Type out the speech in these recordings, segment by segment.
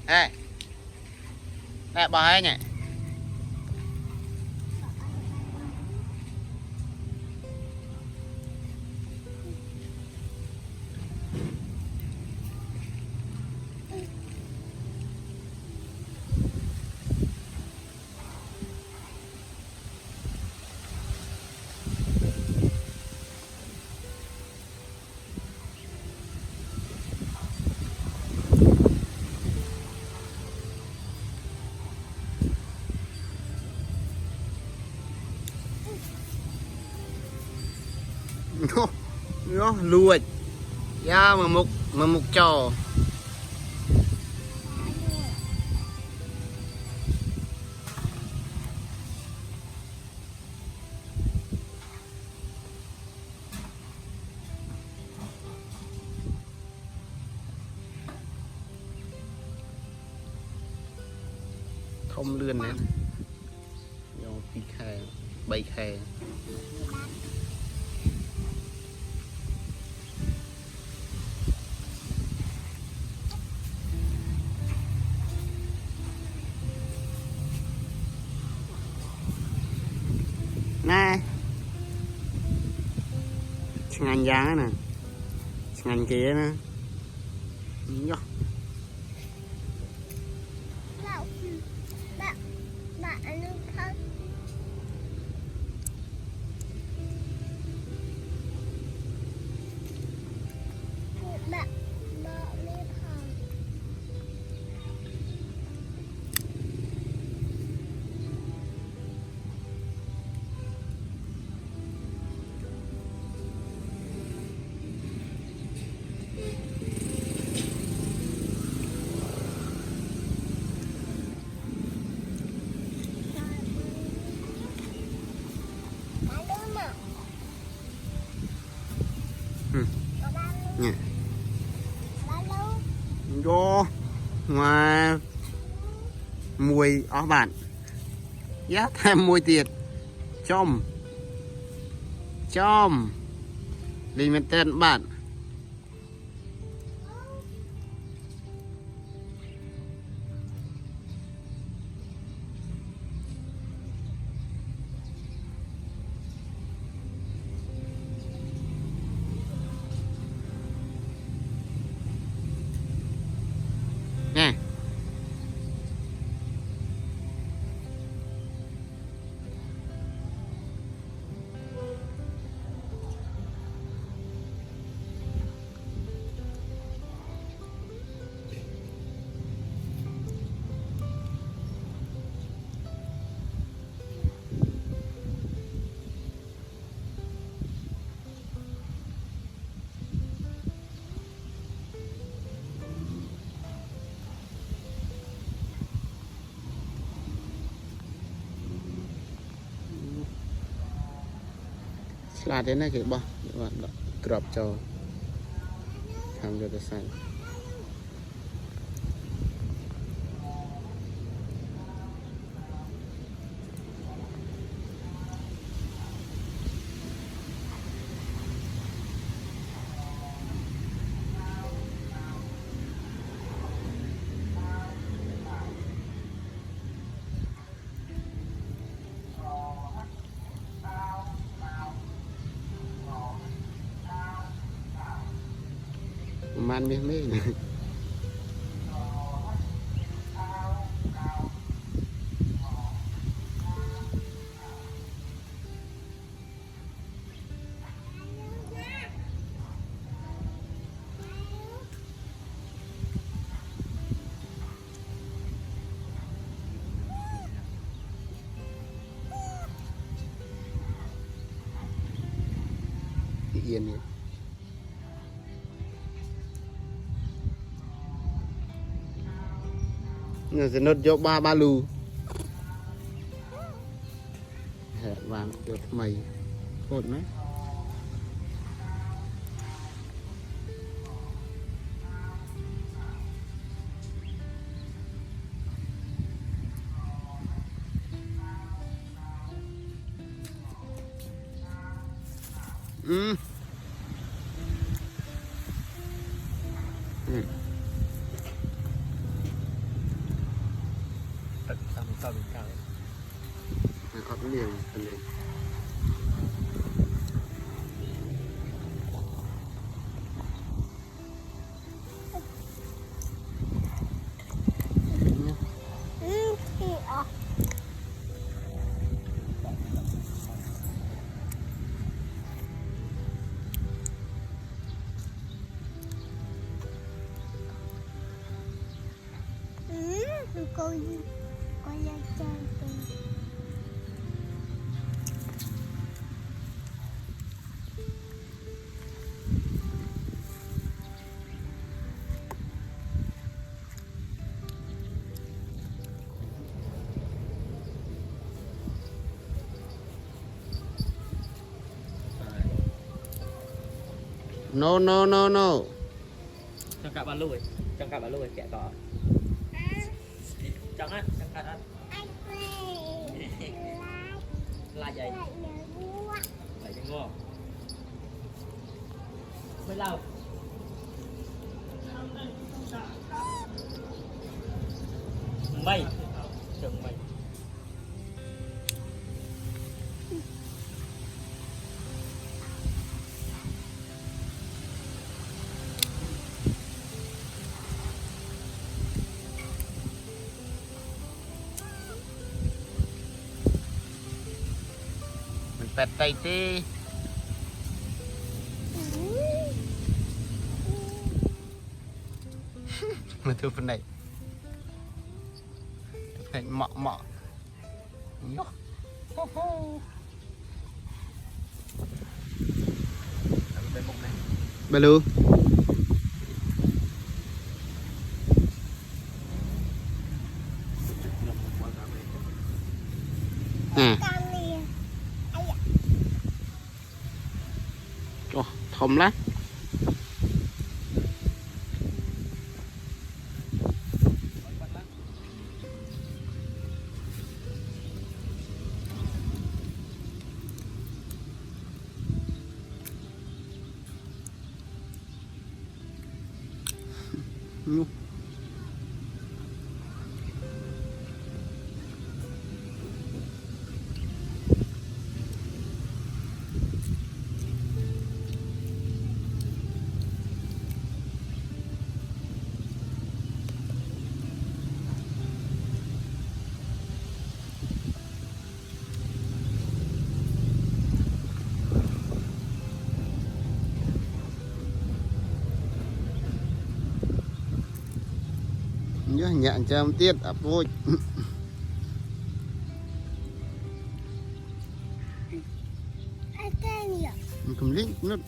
Ê, nè bỏ hết nhỉ. Nó lùi ra mà mục trò không lươn nữa do pi khe bay khe nè ngành giá nè ngành kia nè vô nè vô mà mùi ó bạn giá thêm mùi tiệt chôm limited bạn nè là thế này kìa bò bạn crop cho tham gia cái xanh man biết mấy này yên nhỉ nó sẽ nốt cho ba lù vàng được mày hột đấy Ừ. Tao bị cào. Họ cũng liền phần này. Con ra chơi kìa. No no no no. Trong cả ba lùi, trong cả ba lùi kẻ cỏ. Trong á, trong cả ăn. Là vậy. Vậy cho ngon. Mới lâu. Mày. Chừng mày. Pet tay tê. Mà thôi phần này. Phần này mọ mọ. Nhóc. Bà lưu. Thơm lắm. Nhớ nhận cho em tiết ập vui. Cầm lít nước.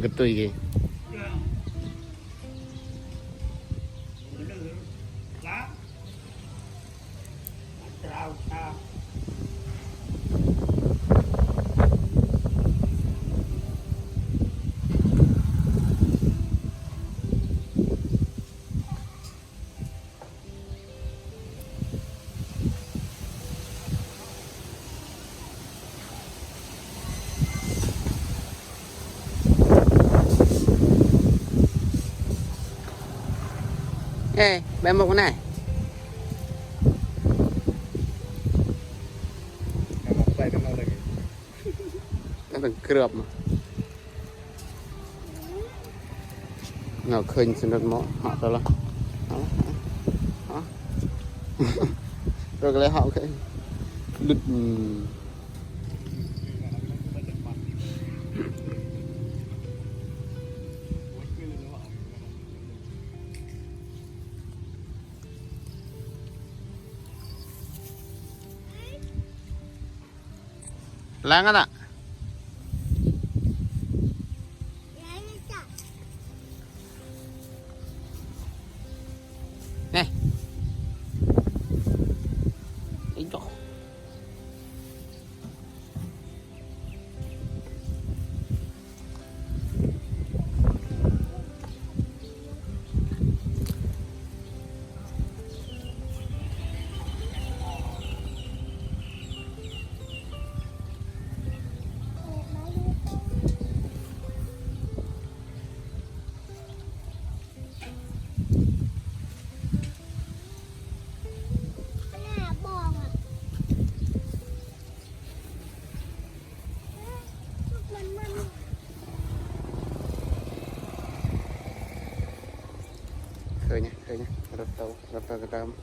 Getui kì. Ê, bé một cái này. Cái thằng cướp mà. Nào khơi xin được mỏ họ rồi là. Rồi cái này họ cái đứt. Lang kan tak? Nih. Itu. khơi nhé, rớt tàu rớm